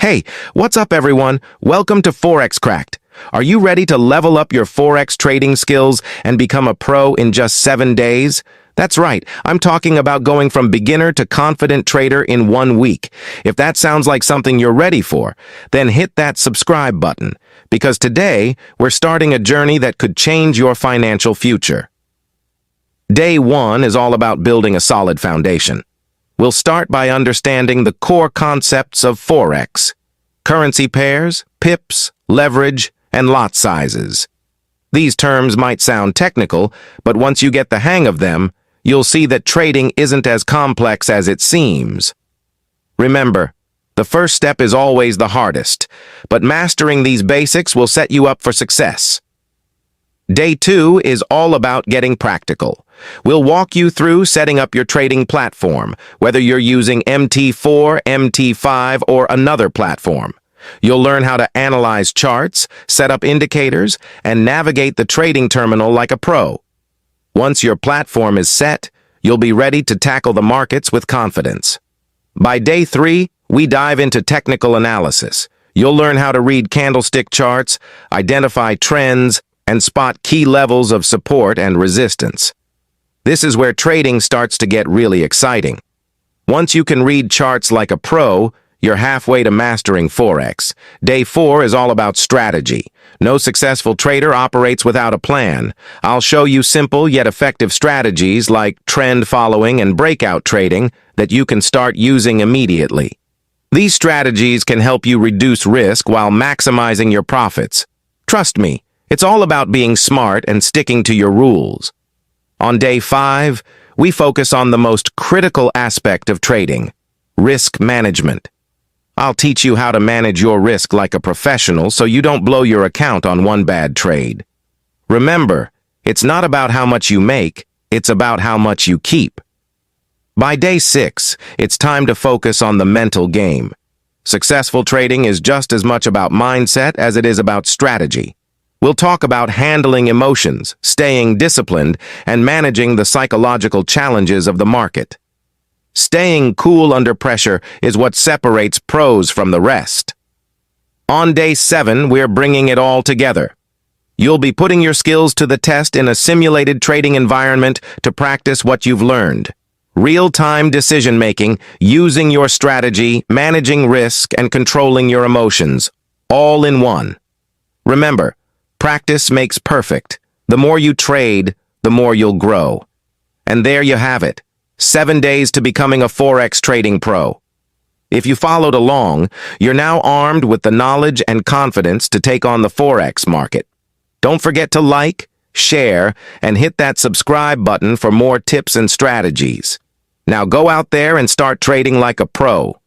Hey, what's up everyone? Welcome to ForexCracke. Are you ready to level up your Forex trading skills and become a pro in just 7 days? That's right, I'm talking about going from beginner to confident trader in 1 week. If that sounds like something you're ready for, then hit that subscribe button, because today we're starting a journey that could change your financial future. Day 1 is all about building a solid foundation. We'll start by understanding the core concepts of Forex: currency pairs, pips, leverage, and lot sizes. These terms might sound technical, but once you get the hang of them, you'll see that trading isn't as complex as it seems. Remember, the first step is always the hardest, but mastering these basics will set you up for success. Day 2 is all about getting practical. We'll walk you through setting up your trading platform, whether you're using MT4, MT5, or another platform. You'll learn how to analyze charts, set up indicators, and navigate the trading terminal like a pro. Once your platform is set, you'll be ready to tackle the markets with confidence. By day 3, we dive into technical analysis. You'll learn how to read candlestick charts, identify trends, and spot key levels of support and resistance. This is where trading starts to get really exciting. Once you can read charts like a pro, you're halfway to mastering Forex. Day 4 is all about strategy. No successful trader operates without a plan. I'll show you simple yet effective strategies like trend following and breakout trading that you can start using immediately. These strategies can help you reduce risk while maximizing your profits. Trust me, it's all about being smart and sticking to your rules. On day 5, we focus on the most critical aspect of trading: risk management. I'll teach you how to manage your risk like a professional so you don't blow your account on one bad trade. Remember, it's not about how much you make, it's about how much you keep. By day 6, it's time to focus on the mental game. Successful trading is just as much about mindset as it is about strategy. We'll talk about handling emotions, staying disciplined, and managing the psychological challenges of the market. Staying cool under pressure is what separates pros from the rest. On day 7, we're bringing it all together. You'll be putting your skills to the test in a simulated trading environment to practice what you've learned. Real-time decision-making, using your strategy, managing risk, and controlling your emotions, all in one. Remember, practice makes perfect. The more you trade, the more you'll grow. And there you have it. 7 days to becoming a Forex trading pro. If you followed along, you're now armed with the knowledge and confidence to take on the Forex market. Don't forget to like, share, and hit that subscribe button for more tips and strategies. Now go out there and start trading like a pro.